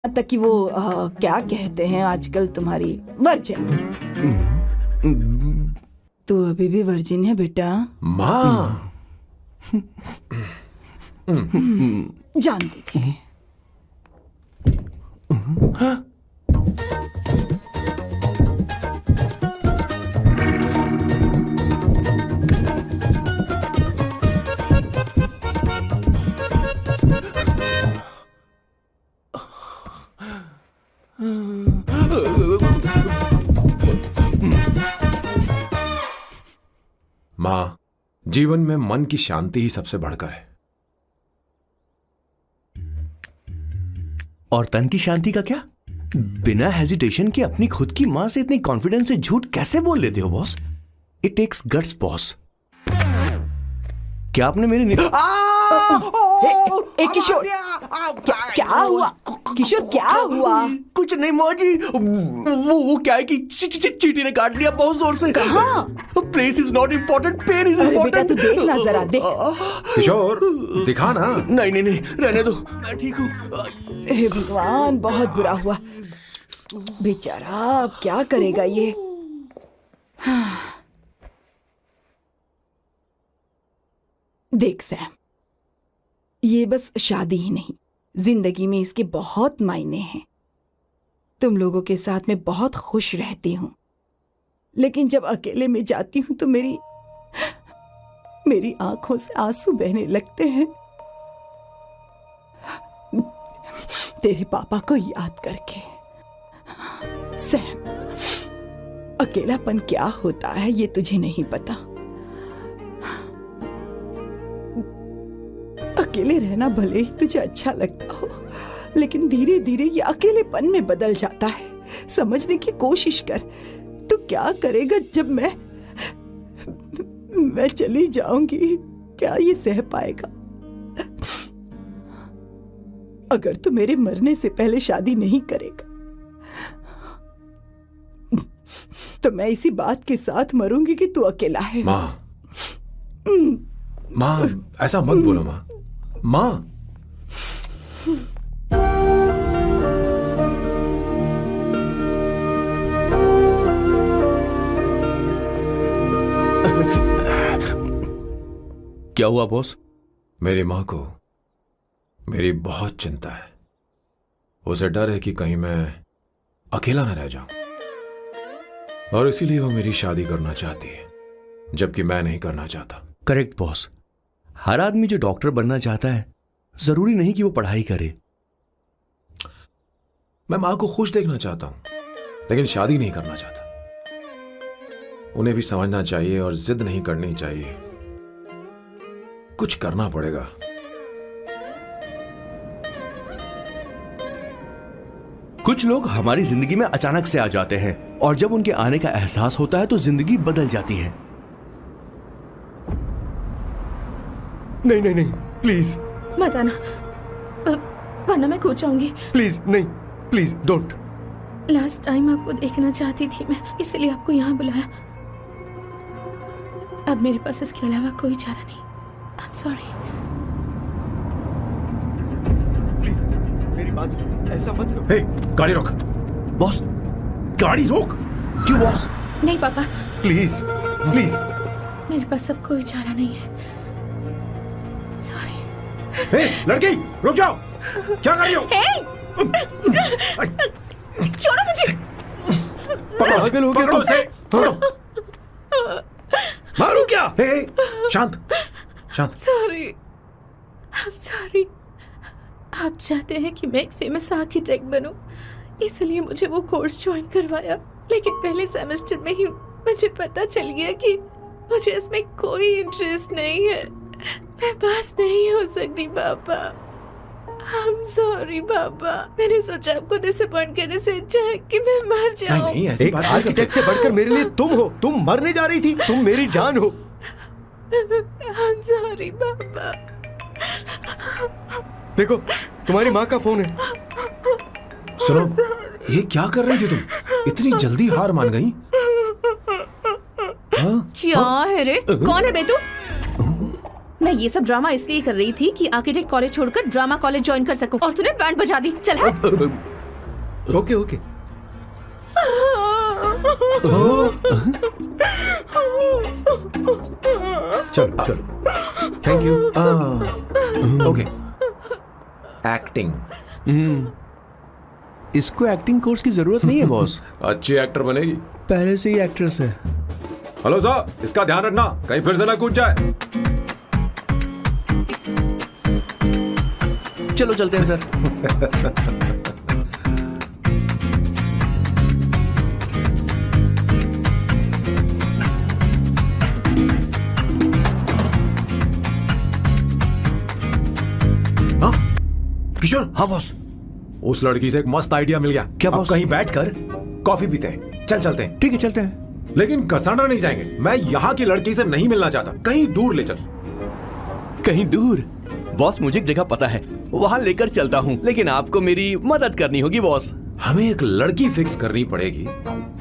तक कि वो क्या कहते हैं आजकल तुम्हारी वर्जिन। तू अभी भी वर्जिन है बेटा? माँ जानती थी। माँ, जीवन में मन की शांति ही सबसे बढ़कर है। और तन की शांति का क्या? बिना हेजिटेशन के अपनी खुद की मां से इतनी कॉन्फिडेंस से झूठ कैसे बोल लेते हो boss? It takes guts boss. क्या आपने मेरे किशोर, क्या हुआ? किशोर क्या हुआ? कुछ नहीं मौजी, वो क्या है कि चींटी ने काट लिया बहुत जोर से। कहाँ? Place is not important, pen is बेटा इम्पोर्टेंट। तू देख ना जरा, देख। किशोर दिखा ना। नहीं, रहने दो, मैं ठीक हूँ। हे भगवान, बहुत बुरा हुआ बेचारा। अब क्या करेगा ये? देख सैम, ये बस शादी ही नहीं, जिंदगी में इसके बहुत मायने हैं। तुम लोगों के साथ मैं बहुत खुश रहती हूँ, लेकिन जब अकेले में जाती हूँ तो मेरी आंखों से आंसू बहने लगते हैं, तेरे पापा को याद करके। सैम, अकेलापन क्या होता है ये तुझे नहीं पता। अकेले रहना भले ही तुझे अच्छा लगता हो, लेकिन धीरे धीरे ये अकेलेपन में बदल जाता है। समझने की कोशिश कर। तू क्या करेगा जब मैं चली जाऊंगी? क्या ये सह पाएगा? अगर तू मेरे मरने से पहले शादी नहीं करेगा तो मैं इसी बात के साथ मरूंगी कि तू अकेला है। माँ, ऐसा मत बोलो माँ। माँ, क्या हुआ बॉस? मेरी माँ को मेरी बहुत चिंता है। उसे डर है कि कहीं मैं अकेला न रह जाऊं, और इसीलिए वो मेरी शादी करना चाहती है, जबकि मैं नहीं करना चाहता। Correct boss. हर आदमी जो डॉक्टर बनना चाहता है, जरूरी नहीं कि वो पढ़ाई करे। मैं माँ को खुश देखना चाहता हूं, लेकिन शादी नहीं करना चाहता। उन्हें भी समझना चाहिए और जिद नहीं करनी चाहिए। कुछ करना पड़ेगा। कुछ लोग हमारी जिंदगी में अचानक से आ जाते हैं, और जब उनके आने का एहसास होता है तो जिंदगी बदल जाती है। नहीं, प्लीज मत आना, वरना मैं खो जाऊंगी। प्लीज नहीं, प्लीज डोंट। लास्ट टाइम आपको देखना चाहती थी मैं, इसलिए आपको यहाँ बुलाया। अब मेरे पास इसके अलावा कोई चारा नहीं। I am sorry. प्लीज मेरी बात सुनो, ऐसा मत करो। हे, गाड़ी रोक। बॉस, गाड़ी रोक। क्यों बॉस? नहीं पापा, प्लीज प्लीज। मेरे पास अब कोई चारा नहीं है। सॉरी। हे, लड़की रुक जाओ। क्या कर रही हो? छोड़ो मुझे। पकड़ो उसे, पकड़ो। मारू क्या? हे, शांत शांत। Sorry, I am sorry. आप चाहते हैं कि मैं एक फेमस आर्किटेक्ट बनूं, इसलिए मुझे वो कोर्स ज्वाइन करवाया, लेकिन पहले सेमेस्टर में ही मुझे पता चल गया कि मुझे इसमें कोई इंटरेस्ट नहीं है। मैं पास नहीं हो सकती पापा। आई एम सॉरी पापा। मैंने सोचा आपको डिसअपॉइंट करने से अच्छा है कि मैं मर जाऊं। नहीं, ऐसी एक बात आर्किटेक्ट से बढ़कर मेरे लिए तुम हो। तुम मरने जा रही थी, तुम मेरी जान हो। आई एम सॉरी पापा। देखो, तुम्हारी माँ का फोन है। सुनो, ये क्या कर रही थी तुम? इतनी जल्दी हार मान गई? क्या है रे? कौन है बे तू? मैं ये सब ड्रामा इसलिए कर रही थी कि आर्किटेक्ट कॉलेज छोड़कर ड्रामा कॉलेज ज्वाइन कर सकूं, और तूने बैंड बजा दी। चल हट। ओके ओके चलो चलो थैंक यू ओके एक्टिंग। इसको एक्टिंग कोर्स की जरूरत नहीं है बॉस, अच्छी एक्टर बनेगी। पहले से ही एक्ट्रेस है। हेलो सर, इसका ध्यान रखना कहीं फिर से ना कूद जाए। चलो चलते हैं सर। किशोर। हाँ बॉस। उस लड़की से एक मस्त आइडिया मिल गया। क्या अब बॉस? कहीं बैठकर कॉफी पीते हैं। चल चलते हैं। ठीक है चलते हैं। लेकिन कसाना नहीं जाएंगे। मैं यहाँ की लड़की से नहीं मिलना चाहता। कहीं दूर ले चल। कहीं दूर? बॉस मुझे एक जगह पता है, वहां लेकर चलता हूँ, लेकिन आपको मेरी मदद करनी होगी बॉस। हमें एक लड़की फिक्स करनी पड़ेगी।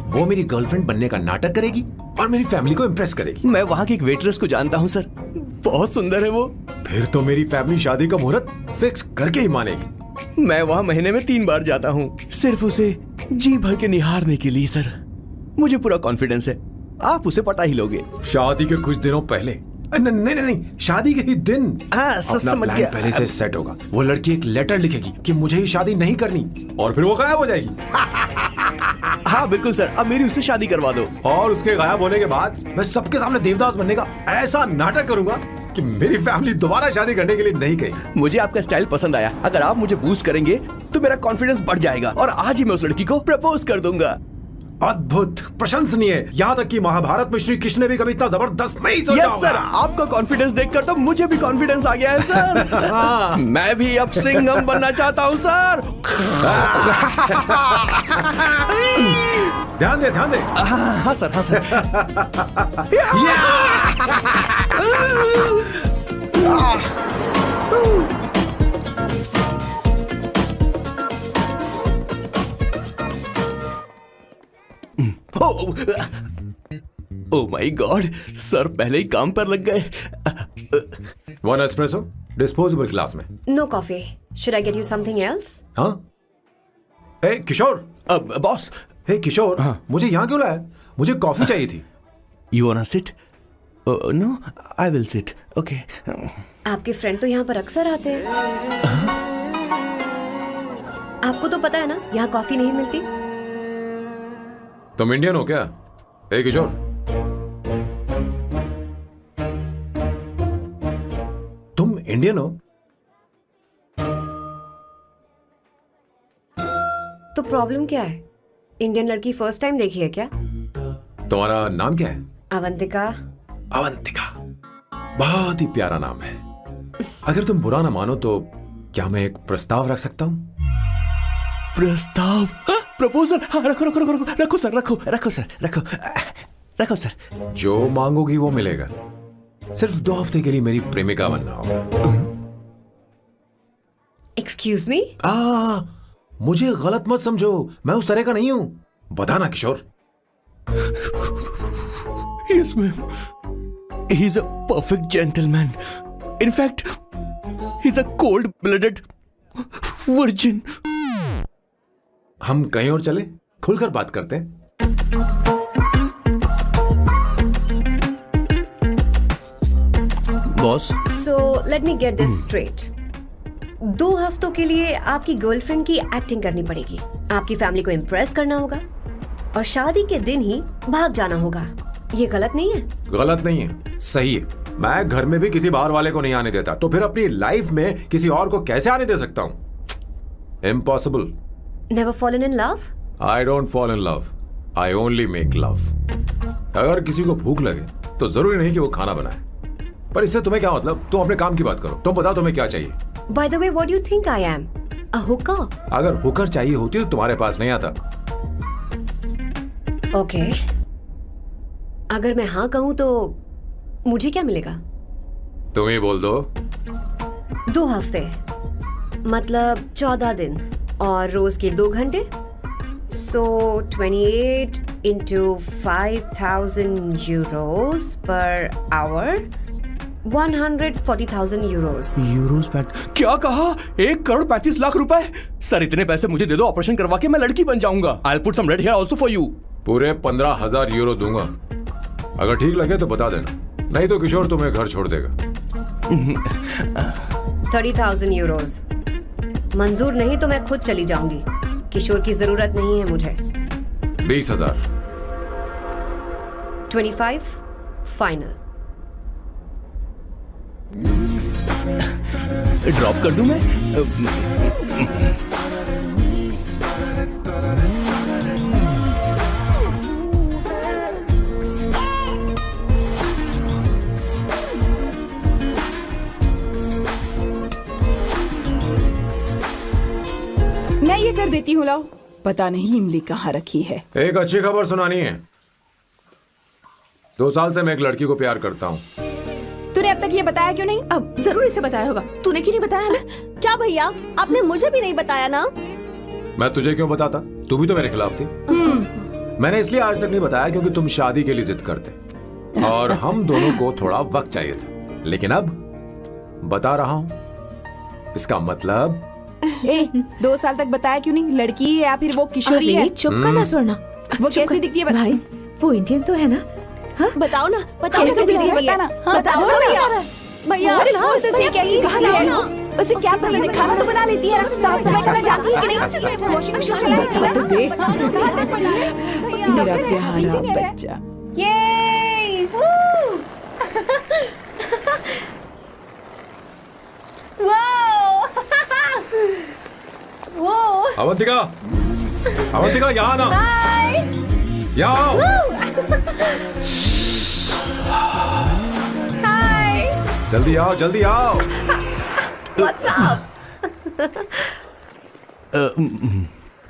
वो मेरी गर्लफ्रेंड बनने का नाटक करेगी और मेरी फैमिली को इम्प्रेस करेगी। मैं वहाँ की एक वेट्रेस को जानता हूँ सर, बहुत सुंदर है वो। फिर तो मेरी फैमिली शादी का मुहूर्त फिक्स करके ही मानेगी। मैं वहाँ महीने में 3 बार जाता हूँ, सिर्फ उसे जी भर के निहारने के लिए सर। मुझे पूरा कॉन्फिडेंस है आप उसे पटा ही लोगे। शादी के कुछ दिनों पहले। नहीं, शादी के ही दिन हाँ, अपना समझ प्लान गया। पहले से सेट होगा। वो लड़की एक लेटर लिखेगी कि मुझे ही शादी नहीं करनी, और फिर वो गायब हो जाएगी। हाँ बिल्कुल सर, अब मेरी उससे शादी करवा दो। और उसके गायब होने के बाद मैं सबके सामने देवदास बनने का ऐसा नाटक करूंगा कि मेरी फैमिली दोबारा शादी करने के लिए नहीं कही। मुझे आपका स्टाइल पसंद आया। अगर आप मुझे बूस्ट करेंगे तो मेरा कॉन्फिडेंस बढ़ जाएगा और आज ही मैं उस लड़की को प्रपोज कर दूंगा। अद्भुत, प्रशंसनीय। यहाँ तक कि महाभारत में श्री कृष्ण ने भी कभी इतना जबरदस्त नहीं सोचा यस होगा। सर, आपका कॉन्फिडेंस देखकर तो मुझे भी कॉन्फिडेंस आ गया है सर। मैं भी अब सिंघम बनना चाहता हूँ सर। ध्यान दे, ध्यान दे। हाँ सर, हाँ sir. Oh my God, sir पहले ही काम पर लग गए। 1 एस्प्रेसो डिस्पोजेबल ग्लास में। No coffee. Should I get you something else? हाँ। ए किशोर। बॉस। हे किशोर, मुझे यहाँ क्यों लाया? मुझे कॉफी चाहिए थी। You wanna sit? No, I will sit. Okay. आपके फ्रेंड तो यहाँ पर अक्सर आते हैं। आपको तो पता है ना, यहाँ कॉफी नहीं मिलती। तुम इंडियन हो क्या? ए किशोर, तुम इंडियन हो? तो प्रॉब्लम क्या है? इंडियन लड़की फर्स्ट टाइम देखी है क्या? तुम्हारा नाम क्या है? अवंतिका। अवंतिका, बहुत ही प्यारा नाम है। अगर तुम बुरा ना मानो तो क्या मैं एक प्रस्ताव रख सकता हूँ? प्रस्ताव? प्रपोजल? हाँ, रखो रखो रखो रखो रखो सर, रखो रखो सर, रखो रखो सर। जो मांगोगी वो मिलेगा। सिर्फ 2 हफ्ते के लिए मेरी प्रेमिका बनना होगा। Excuse me? मुझे गलत मत समझो, मैं उस तरह का नहीं हूं। बताना किशोर। Yes, ma'am. He's a perfect gentleman. In fact, he's a cold-blooded virgin. हम कहीं और चले, खुलकर बात करते हैं। Boss, So let me get this straight. 2 हफ्तों के लिए आपकी गर्लफ्रेंड की एक्टिंग करनी पड़ेगी, आपकी फैमिली को इम्प्रेस करना होगा और शादी के दिन ही भाग जाना होगा। ये गलत नहीं है? गलत नहीं है, सही है। मैं घर में भी किसी बाहर वाले को नहीं आने देता, तो फिर अपनी लाइफ में किसी और को कैसे आने दे सकता हूं? Impossible. Never fallen in love? I don't fall in love. I only make love. अगर किसी को भूख लगे तो जरूरी नहीं कि वो खाना बनाए। पर इससे तुम्हें क्या मतलब? तुम अपने काम की बात करो। तुम बताओ तुम्हें क्या चाहिए? By the way, what do you think I am? A hooker? अगर हुकर चाहिए होती तो तुम्हारे पास नहीं आता। Okay. अगर मैं हाँ कहूँ तो मुझे क्या मिलेगा? तुम ही बोल दो। 2 हफ्ते मतलब 14 दिन और रोज के 2 घंटे। So 28 into 5,000 euros per hour 140,000 Euros. Euros PAT क्या कहा? 1,35,00,000 रुपए? सर इतने पैसे मुझे दे दो, ऑपरेशन करवा के मैं लड़की बन जाऊंगा। I'll put some red hair also for you. पूरे 15,000 यूरो दूंगा। अगर ठीक लगे तो बता देना, नहीं तो किशोर तुम्हें घर छोड़ देगा। 30,000 यूरोस। मंजूर नहीं तो मैं खुद चली जाऊंगी। किशोर की जरूरत नहीं है मुझे। 20,000। 25 फाइनल। ड्रॉप कर दूं मैं? मैं ये कर देती हूँ, लाओ। पता नहीं इमली कहाँ रखी है। एक अच्छी खबर सुनानी है। 2 साल से मैं एक लड़की को प्यार करता हूँ। तूने अब तक ये बताया क्यों नहीं? अब जरूर इसे बताया होगा। तूने क्यों नहीं बताया हमें? क्या भैया, आपने मुझे भी नहीं बताया ना? मैं तुझे क्यों बताता? तू भी तो मेरे खिलाफ थी। मैंने इसलिए आज तक नहीं बताया क्योंकि तुम शादी के लिए जिद करते और हम दोनों को थोड़ा वक्त चाहिए था। लेकिन अब बता रहा हूँ। इसका मतलब 2 साल तक बताया क्यों नहीं? लड़की है या फिर वो किशोरी है? अरे चुप करना स्वर्णा। वो चुप कैसी कर। दिखती है? भाई वो इंडियन तो है ना? हाँ? बताओ ना, बताओ कैसे कैसी दिखती है? भैया? बताना। हाँ, बताओ ना भैया। भैया, बोल तो सही, कैसी दिखती है ना? उसे क्या पसंद है? खाना तो बना लेती है, साफ सफाई करना जानती है कि नहीं? वॉशिंग मशीन चलाती है? मेरा प्यारा बच्चा। ये वो अवंतिका, अवंतिका यहाँ ना, यहाँ आओ। जल्दी आओ, जल्दी आओ। What's up?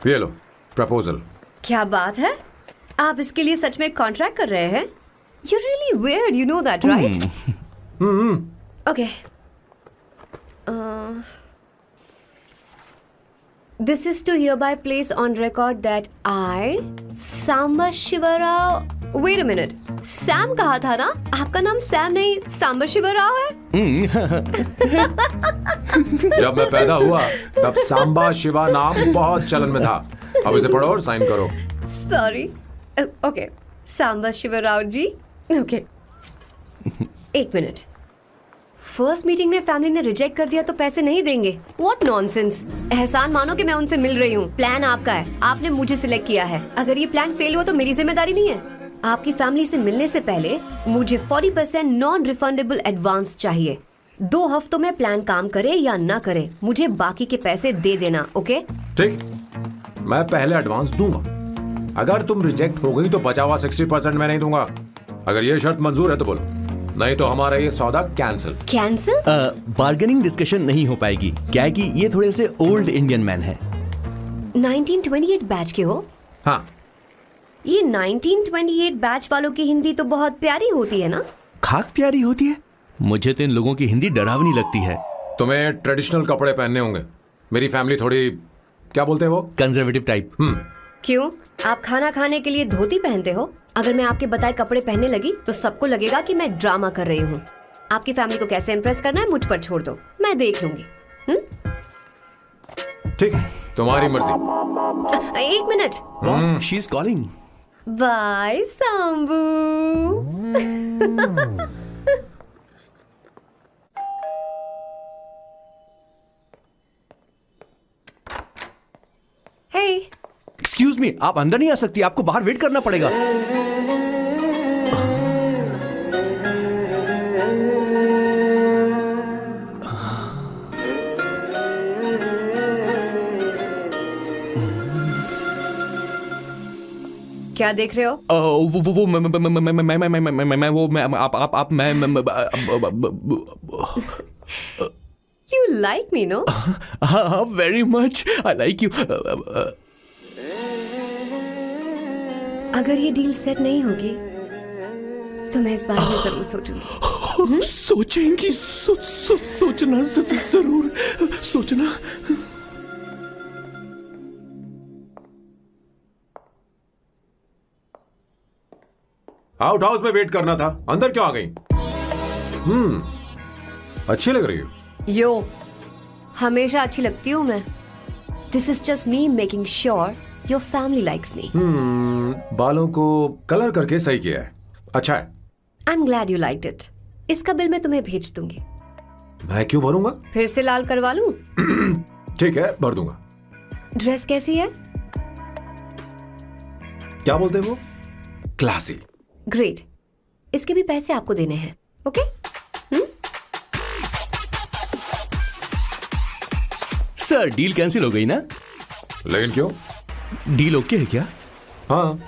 ये लो प्रपोजल। क्या बात है? आप इसके लिए सच में कॉन्ट्रैक्ट कर रहे हैं? You're really weird, you know that, right? Okay. This is to hereby place on record that I, Samba Shivarao. Wait a minute. Sam कहा था ना? आपका नाम सैम नहीं सांबा शिवराव है? जब मैं पैदा हुआ तब सांबा शिवा नाम बहुत चलन में था। अब इसे पढ़ो और साइन करो। Sorry. Okay. सांबा शिवराव जी. Okay. 1 मिनट। फर्स्ट मीटिंग में फैमिली ने रिजेक्ट कर दिया तो पैसे नहीं देंगे? What nonsense. एहसान मानो कि मैं उनसे मिल रही हूँ। प्लान आपका है, आपने मुझे सिलेक्ट किया है। अगर ये प्लान फेल हुआ तो मेरी जिम्मेदारी नहीं है। आपकी फैमिली से मिलने से पहले मुझे 40% नॉन रिफंडेबल एडवांस चाहिए। 2 हफ्तों में प्लान काम करे या ना करे, मुझे बाकी के पैसे दे देना। ओके? ठीक, मैं पहले एडवांस दूंगा। अगर तुम रिजेक्ट हो गई तो बचा हुआ 60% मैं नहीं दूंगा। अगर ये शर्त मंजूर है तो बोलो, नहीं तो हमारा ये सौदा कैंसिल। कैंसिल? बार्गेनिंग डिस्कशन नहीं हो पाएगी। क्या है कि ये थोड़े से ओल्ड इंडियन मैन है। 1928 बैच के हो? हाँ। ये 1928 बैच वालों की हिंदी तो बहुत प्यारी होती है ना? खाक प्यारी होती है? मुझे तो इन लोगों की हिंदी डरावनी लगती है। तुम्हें ट्रेडिशनल कपड़े पहनने होंगे। मेरी फैमिली थोड़ी, क्या बोलते हैं वो, कंजर्वेटिव टाइप। क्यों? आप खाना खाने के लिए धोती पहनते हो? अगर मैं आपके बताए कपड़े पहनने लगी तो सबको लगेगा कि मैं ड्रामा कर रही हूँ। आपकी फैमिली को कैसे इम्प्रेस करना है मुझ पर छोड़ दो, मैं देख लूंगी। ठीक है, तुम्हारी मर्जी। 1 minute. She is calling. Bye Sambu. Hey, excuse me, आप अंदर नहीं आ सकती, आपको बाहर वेट करना पड़ेगा। क्या देख रहे हो? वो मैं वो मैं आप मैं You like me, no? हाँ, very much. I like you. अगर ये डील सेट नहीं होगी तो मैं इस बारे में जरूर सोचूंगी। सोचेंगी, सोचना जरूर सोचना। आउट हाउस में वेट करना था, अंदर क्यों आ गई? अच्छी लग रही हो। यो, हमेशा अच्छी लगती हूँ मैं। This is just me making sure your family likes me. बालों को कलर करके सही किया है, अच्छा है। I am glad you liked it. इसका बिल मैं तुम्हें भेज दूंगी। मैं क्यों भरूंगा? फिर से लाल करवा लूं? ठीक है, भर दूंगा। ड्रेस कैसी है? क्या बोलते हो? क्लासी। ग्रेट। इसके भी पैसे आपको देने हैं, ओके? सर डील कैंसिल हो गई ना? लेकिन क्यों? डील ओके है क्या? हाँ।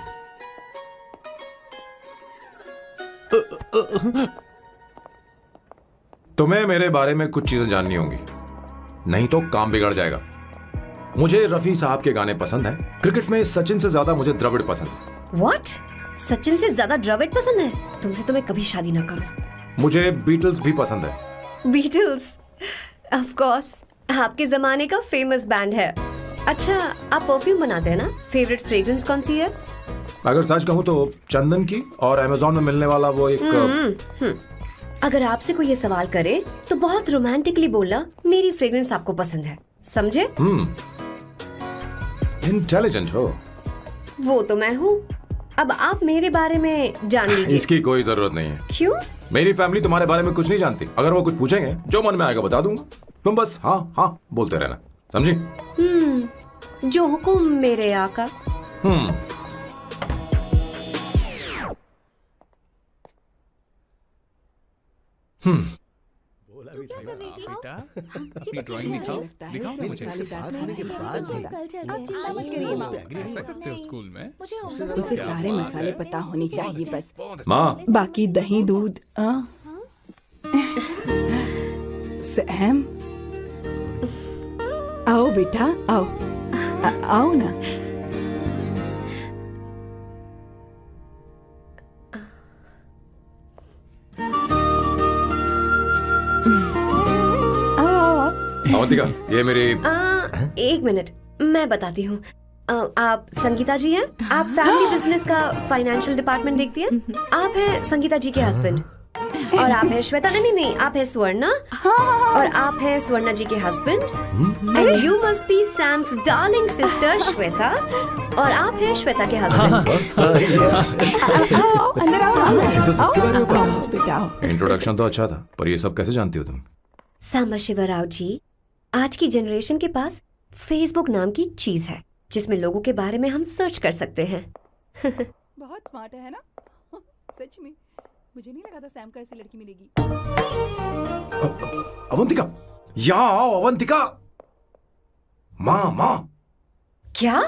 तुम्हें मेरे बारे में कुछ चीजें जाननी होंगी, नहीं तो काम बिगड़ जाएगा। मुझे रफी साहब के गाने पसंद हैं। क्रिकेट में सचिन से ज्यादा मुझे द्रविड़ पसंद है। व्हाट? सचिन से ज्यादा द्रविड़ पसंद है? तुमसे तो मैं कभी शादी ना करूं। मुझे बीटल्स भी पसंद है। बीटल्स? ऑफ कोर्स, आपके जमाने का फेमस बैंड है। अच्छा, आप परफ्यूम बनाते हैं ना? फेवरेट फ्रेग्रेंस कौन सी है? अगर सच कहूं तो चंदन की, और अमेज़न में मिलने वाला वो एक अगर आपसे कोई ये सवाल करे तो बहुत रोमांटिकली बोलना मेरी फ्रेग्रेंस आपको पसंद है, समझे? इंटेलिजेंट हो। वो तो मैं हूँ। अब आप मेरे बारे में जान लीजिए। इसकी कोई जरूरत नहीं है। क्यों? मेरी फैमिली तुम्हारे बारे में कुछ नहीं जानती। अगर वो कुछ पूछेंगे, जो मन में आएगा बता दूंगा। तुम बस हाँ हाँ बोलते रहना, समझी? जो हुकुम मेरे आका। बेटा अपनी ड्राइंग दिखाओ मुझे। ऐसा करते हो स्कूल में? उसे सारे मसाले पता होने चाहिए बस। माँ, बाकी दही दूध। सैम, आओ बेटा, आओ। आओ ना। अवंतिका, ये मेरी। एक मिनट, मैं बताती हूँ। आप संगीता जी हैं? आप फैमिली बिजनेस का फाइनेंशियल डिपार्टमेंट देखती हैं? आप हैं संगीता जी के हस्बैंड। और आप हैं श्वेता। नहीं, आप हैं स्वर्णा। और आप हैं स्वर्णा जी के husband. And you must be Sam's darling sister Shweta. और आप हैं श्वेता के हस्बैंड। आओ, अंदर आओ। ऐसे तो सबके बारे में पता है। आओ बेटा, आओ। इंट्रोडक्शन तो अच्छा था, पर ये सब कैसे जानती हो तुम? सांबा शिवराव जी, आज की जनरेशन के पास फेसबुक नाम की चीज है जिसमें लोगों के बारे में हम सर्च कर सकते हैं। बहुत स्मार्ट है ना? सच में मुझे नहीं लगा था सैम को ऐसी लड़की मिलेगी। अवंतिका, यहाँ आओ। अवंतिका, माँ। क्या?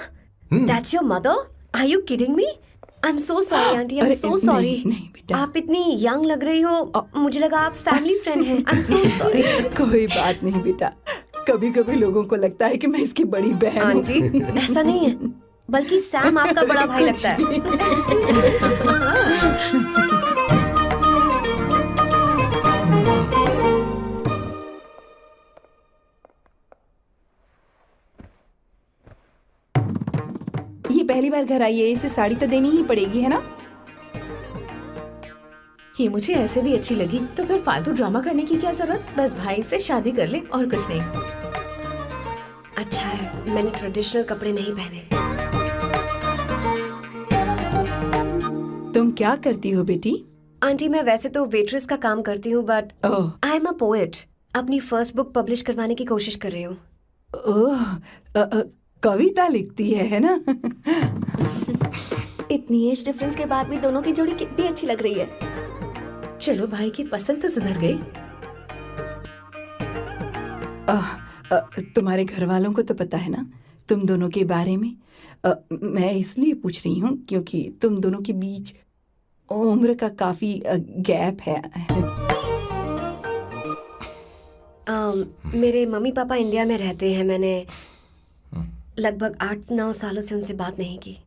That's your mother? Are you kidding me? I'm so sorry, auntie. I'm so sorry. नहीं बेटा, आप इतनी यंग लग रही हो, मुझे लगा आप फैमिली फ्रेंड हैं। I'm so sorry. कोई बात नहीं बेटा। कभी कभी लोगों को लगता है कि मैं इसकी बड़ी बहन हूँ। आंटी, ऐसा नहीं है, बल्कि सैम आपका बड़ा भाई लगता है। ये पहली बार घर आई है, इसे साड़ी तो देनी ही पड़ेगी, है ना? ये मुझे ऐसे भी अच्छी लगी, तो फिर फालतू ड्रामा करने की क्या जरूरत? बस भाई से शादी कर ले और कुछ नहीं। अच्छा है, मैंने ट्रेडिशनल कपड़े नहीं पहने। तुम क्या करती हो बेटी? आंटी, मैं वैसे तो वेट्रेस का काम करती हूँ, but oh, I am a poet. अपनी फर्स्ट बुक पब्लिश करवाने की कोशिश कर रही हूँ। ओह, कविता लिखती है ना? इतनी एज डिफरेंस के बाद भी दोनों की जोड़ी कितनी अच्छी लग रही है। चलो, भाई की पसंद तो सुधर गई। तुम्हारे घर वालों को तो पता है ना तुम दोनों के बारे में? मैं इसलिए पूछ रही हूँ क्योंकि तुम दोनों के बीच उम्र का काफी गैप है। मेरे मम्मी पापा इंडिया में रहते हैं। मैंने लगभग 8-9 सालों से उनसे बात नहीं की।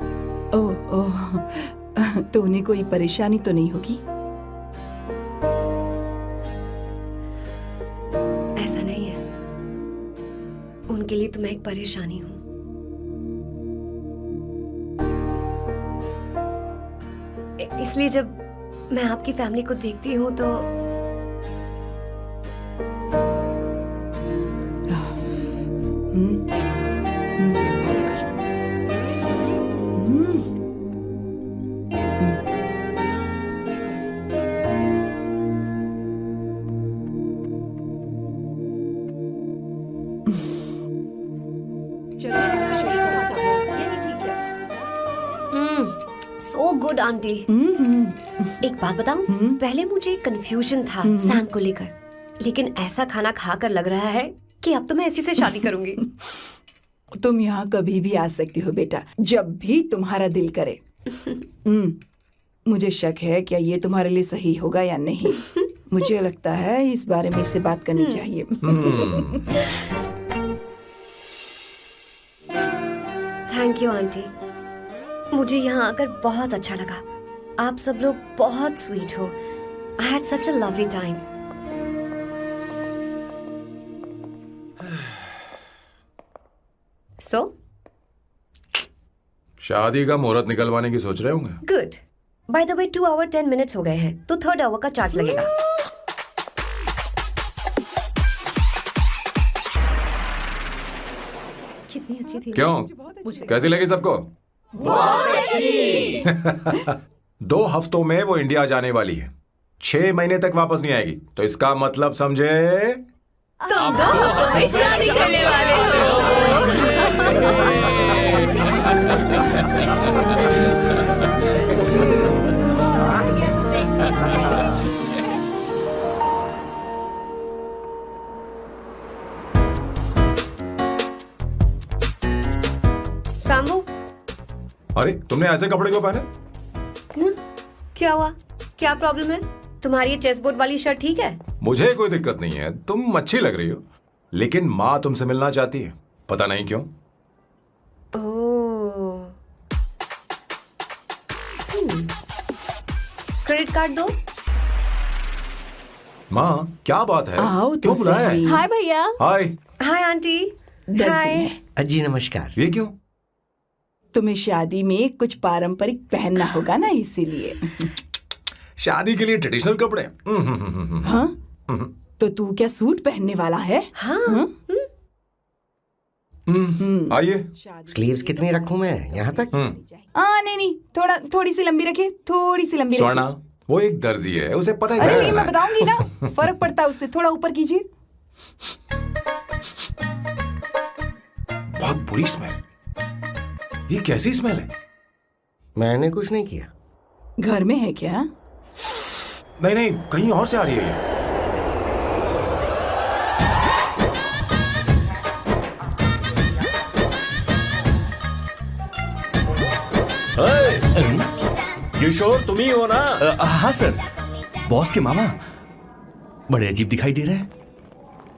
ओह, तो उन्हें कोई परेशानी तो नहीं होगी? ऐसा नहीं है, उनके लिए तो मैं एक परेशानी हूँ। इसलिए जब मैं आपकी फैमिली को देखती हूँ तो सो गुड आंटी। एक बात बताऊं, पहले मुझे कंफ्यूजन था सैम को लेकर, लेकिन ऐसा खाना खाकर लग रहा है कि अब तो मैं इसी से शादी करूंगी। तुम यहाँ कभी भी आ सकती हो बेटा, जब भी तुम्हारा दिल करे। मुझे शक है क्या ये तुम्हारे लिए सही होगा या नहीं। मुझे लगता है इस बारे में इससे बात करनी चाहिए। थैंक यू आंटी, मुझे यहाँ आकर बहुत अच्छा लगा। आप सब लोग बहुत स्वीट हो। I had such a lovely time. So शादी का मुहूर्त निकलवाने की सोच रहे होंगे। Good. By the way 2 hour 10 minutes हो गए हैं, तो 3rd आवर का चार्ज लगेगा। कितनी अच्छी थी। क्यों, कैसी लगी सबको? बहुत अच्छी। 2 हफ्तों में वो इंडिया जाने वाली है, 6 महीने तक वापस नहीं आएगी। तो इसका मतलब समझे, तुम दो शादी करने वाले सामू। अरे तुमने ऐसे कपड़े क्यों पहने? क्या हुआ? क्या प्रॉब्लम है? तुम्हारी ये चेस बोर्ड वाली शर्ट ठीक है? मुझे कोई दिक्कत नहीं है, तुम अच्छी लग रही हो, लेकिन माँ तुमसे मिलना चाहती है, पता नहीं क्यों। ओह। क्रेडिट कार्ड दो। माँ क्या बात है, आओ तो क्यों बुलाया है? सही। हाय भैया। हाय। Hi aunty. दर्जी हाय। है। जी नमस्कार। ये क्यों? तुम्हें शादी में कुछ पारंपरिक पहनना होगा ना, इसीलिए। शादी के लिए ट्रेडिशनल कपड़े? हाँ? तो तू क्या सूट पहनने वाला है? हाँ। आइए। स्लीव्स कितनी रखूं मैं, यहाँ तक? नहीं, थोड़ी सी लंबी रखिए, थोड़ी सी लंबी रखिए। स्वर्णा, वो एक दर्जी है, उसे पता है अरे क्या नहीं, करना मैं है। बताऊंगी ना, फर्क पड़ता है उससे। थोड़ा ऊपर कीजिए। बहुत बुरी स्मेल। ये कैसी स्मेल है? मैंने कुछ नहीं किया। घर में है क्या? नहीं नहीं, कहीं और से आ रही है ये। किशोर तुम ही हो ना? हाँ सर, बॉस के मामा। बड़े अजीब दिखाई दे रहे हैं।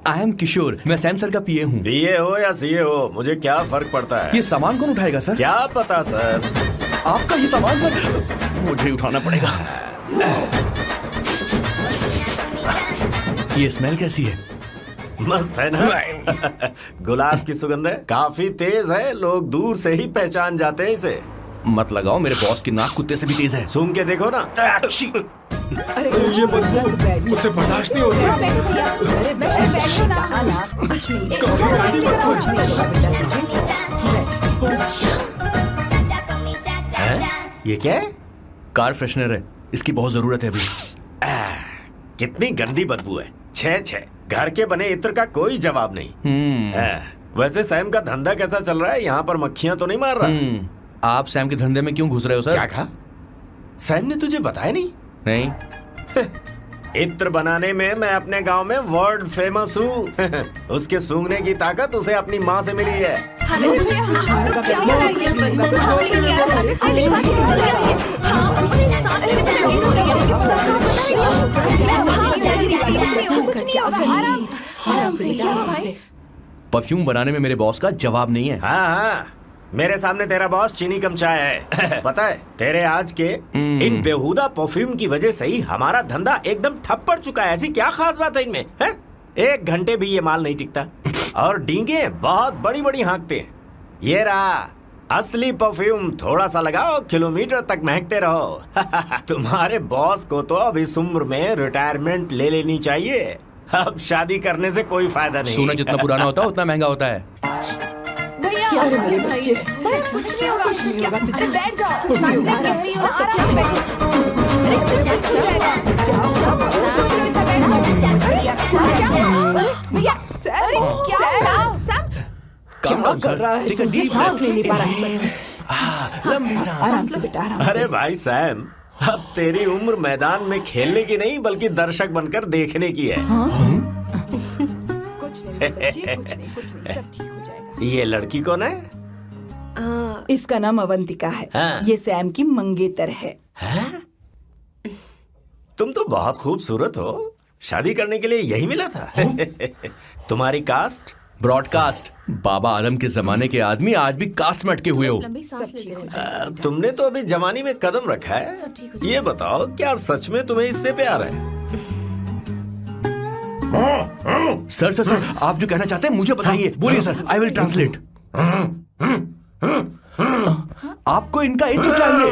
आई एम किशोर, मैं सैम सर का पीए हूँ। पीए हो या सीए हो, मुझे क्या फर्क पड़ता है? ये सामान कौन उठाएगा सर? क्या पता सर। आपका ये सामान सर, मुझे उठाना पड़ेगा। ये स्मेल कैसी है? मस्त है ना? गुलाब की सुगंध है, काफी तेज है, लोग दूर से ही पहचान जाते हैं इसे। मत लगाओ, मेरे बॉस की नाक कुत्ते से भी तेज है। सूंघ के देखो ना। अरे ये बदबू मुझसे बर्दाश्त नहीं हो रही। अरे बैठो ना। कुछ नहीं, कुछ नहीं। ये क्या है? कार फ्रेशनर है, इसकी बहुत जरूरत है अभी। कितनी गंदी बदबू है। छे घर के बने इत्र का कोई जवाब नहीं। वैसे सैम का धंधा कैसा चल रहा है? यहाँ पर मक्खियां तो नहीं मार रहा? आप सैम के धंधे में क्यों घुस रहे हो सर? क्या कहा? सैम ने तुझे बताया नहीं? नहीं। इत्र बनाने में मैं अपने गांव में वर्ल्ड फेमस हूँ। उसके सूंघने की ताकत उसे अपनी माँ से मिली है। परफ्यूम बनाने में मेरे बॉस का जवाब नहीं है। हाँ, मेरे सामने तेरा बॉस चीनी कम चाय है। पता है, तेरे आज के इन बेहुदा परफ्यूम की वजह से ही हमारा धंधा एकदम ठप पड़ चुका है। ऐसी क्या खास बात है इनमें? 1 घंटे भी ये माल नहीं टिकता और डींगे बहुत बड़ी बड़ी हाँकते हैं। ये रहा असली परफ्यूम, थोड़ा सा लगाओ, किलोमीटर तक महकते रहो। तुम्हारे बॉस को तो अब इस उम्र में रिटायरमेंट ले लेनी चाहिए। अब शादी करने से कोई फायदा नहीं। सोना जितना पुराना होता है उतना महंगा होता है। क्या रे मेरे बच्चे, कुछ नहीं होगा, कुछ नहीं होगा तुझे। बैठ जाओ, कुछ नहीं होगा, आराम से, आराम से बैठो। Calm down, कर रहा sir. है? Take a deep सांस breath. नहीं ले पा रहा है। लंबी सांस. आराम से बेटा, आराम से। अरे भाई सैम, अब तेरी उम्र मैदान में खेलने की नहीं बल्कि दर्शक बनकर देखने की है। कुछ नहीं बच्चे, कुछ नहीं, सब ठीक हो जाएगा। ये लड़की कौन है? इसका नाम अवंतिका है। हाँ। ये सैम की मंगेतर है। हैं? तुम तो बहुत खूबसूरत हो, शादी करने के लिए यही मिला था। तुम्हारी कास्ट? ब्रॉडकास्ट. बाबा आलम के जमाने के आदमी आज भी कास्ट में अटके हुए हो. लंबी सांस लेते रहो। तुमने तो अभी जवानी में कदम रखा है। सब ठीक हो ये बताओ, क्या सच में तुम्हें इससे प्यार है? सर सर सर, आप जो कहना चाहते हैं मुझे बताइए. बोलिए सर, आई विल ट्रांसलेट. आपको इनका इंट्रो चाहिए.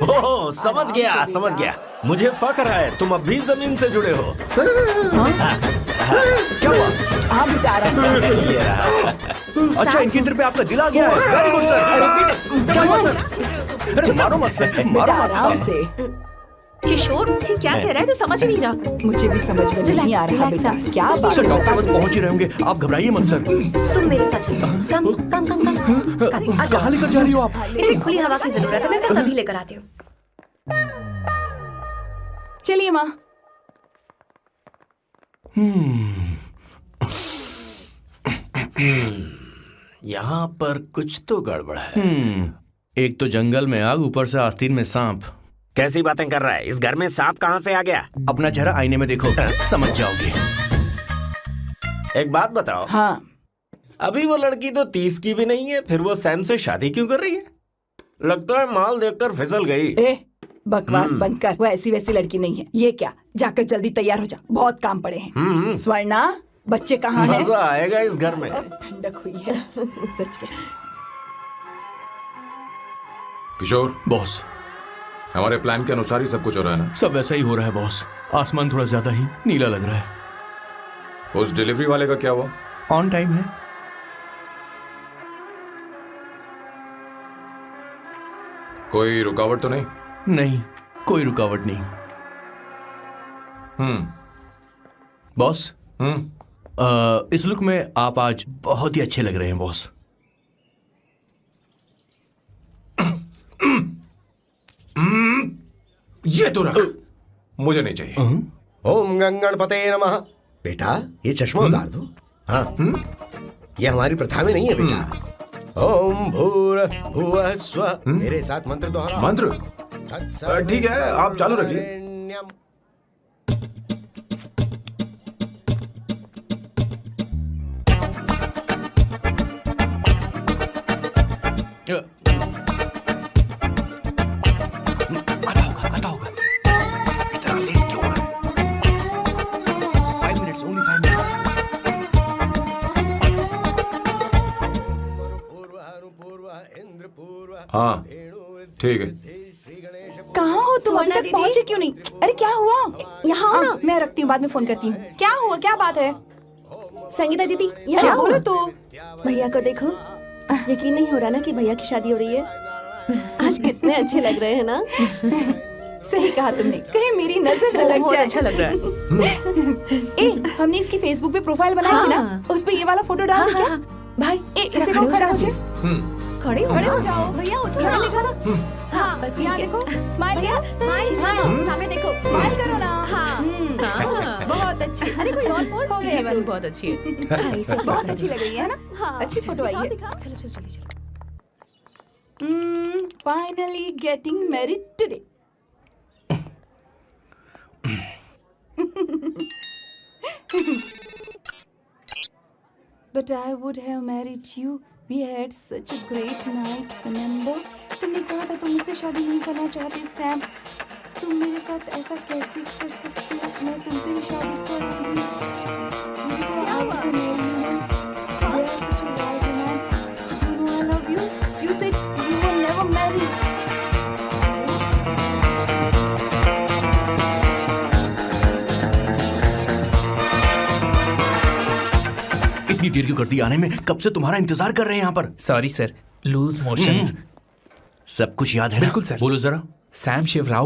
ओह, समझ गया, समझ गया. मुझे फख्र है तुम अब भी जमीन से जुड़े हो। क्या हुआ? हाँ बेटा, आराम से। ये रहा। अच्छा, इनके इंटर पे आपका दिल आ गया है. Very good sir. क्या हुआ सर? अरे मारो मत सर, बेटा मारो आराम मत. से। किशोर, ये क्या कह रहा है? तू समझ ही नहीं रहा। मुझे भी समझ में नहीं आ रहा Relax, बेटा, क्या बात सर है? डॉक्टर बस पहुंच ही रहे होंगे. आप घबराइए मत सर. तुम मेरे साथ चलो. कम कम कम कम कहाँ लेकर जा रही हो आप? इसे खुली हवा की जरूरत है, मैं बस अभी लेकर आती हूँ. चलिए माँ। यहाँ पर कुछ तो गड़बड़ है। एक तो जंगल में आग, ऊपर से आस्तीन में सांप. कैसी बातें कर रहा है? इस घर में सांप कहाँ से आ गया? अपना चेहरा आईने में देखो, समझ जाओगे. एक बात बताओ, हाँ, अभी वो लड़की तो 30 की भी नहीं है, फिर वो सैम से शादी क्यों कर रही है? लगता है माल देखकर फिसल गई। ए बकवास बंद कर, वो ऐसी वैसी लड़की नहीं है। ये क्या, जाकर जल्दी तैयार हो जा, बहुत काम पड़े हैं। स्वर्णा, बच्चे कहाँ हैं? मजा आएगा इस घर में। अब ठंडक हुई है। सच में। किशोर, बॉस, हमारे प्लान के अनुसार ही सब कुछ हो रहा है ना? सब वैसा ही हो रहा है बॉस. आसमान थोड़ा ज्यादा ही नीला लग रहा है. उस डिलीवरी वाले का क्या हुआ? ऑन टाइम है. कोई रुकावट तो नहीं? नहीं, कोई रुकावट नहीं. बॉस, इस लुक में आप आज बहुत ही अच्छे लग रहे हैं बॉस. ये तो रख, मुझे नहीं चाहिए. ओम गंगणपते नमः। बेटा, ये चश्मा उतार दो। हाँ, ये हमारी प्रथा में नहीं है बेटा। ओम भूर भुवः स्वः। मेरे साथ मंत्र दोहराओ। मंत्र? तत्सवितुर्वरेण्यं। ठीक है, आप चालू रखिए. आता होगा. इतना लेट क्यों हो रहा है? 5 minutes, only 5 minutes. हाँ, ठीक है. कहाँ हो तुम? अभी तक पहुँचे क्यों नहीं? अरे क्या हुआ? यहाँ आओ ना, मैं रखती हूँ, बाद में फोन करती हूँ। क्या हुआ, क्या बात है? संगीता दीदी, क्या यहाँ बोलो तो? भैया को देखो. यकीन नहीं हो रहा ना कि भैया की शादी हो रही है. आज कितने अच्छे लग रहे हैं ना. सही कहा तुमने, कहीं मेरी नजर न लग बहुत जाए। अच्छा लग रहा है। ए, हमने इसकी फेसबुक पे प्रोफाइल बनाई थी ना, उस पे ये वाला फोटो डाल दे क्या? भाई, ए, इसे को खड़ा हो जाओ। खड़े हो खड़े जाओ। हो जाओ भैया, उठ के हाँ। देखो। हाँ, बस ठीक यहाँ है। देखो, स्माइल भैया, स्माइल स्माइल सामने देखो. स्माइल करो ना। हाँ। बहुत अच्छी। अरे कोई और पोज हो गई, ये वाली बहुत अच्छी है। बहुत अच्छी लग रही है ना? हाँ. अच्छी फोटो आई है। चलो चलो जल्दी चलो। Finally getting married today. But I would have married you. We had such a great night, remember? तुमने कहा था तुम मुझसे शादी नहीं करना चाहते, सैम. तुम मेरे साथ ऐसा कैसे कर सकते हो? मैं तुमसे ही शादी करूंगी. क्या हुआ? We are such a wild romance. You know I love you. You said you will never marry. इतनी देर क्यों कर दी आने में? कब से तुम्हारा इंतजार कर रहे हैं यहाँ पर। Sorry sir, loose motions. सब कुछ याद है ना? बिल्कुल सर। बोलो जरा। सैम शिवराव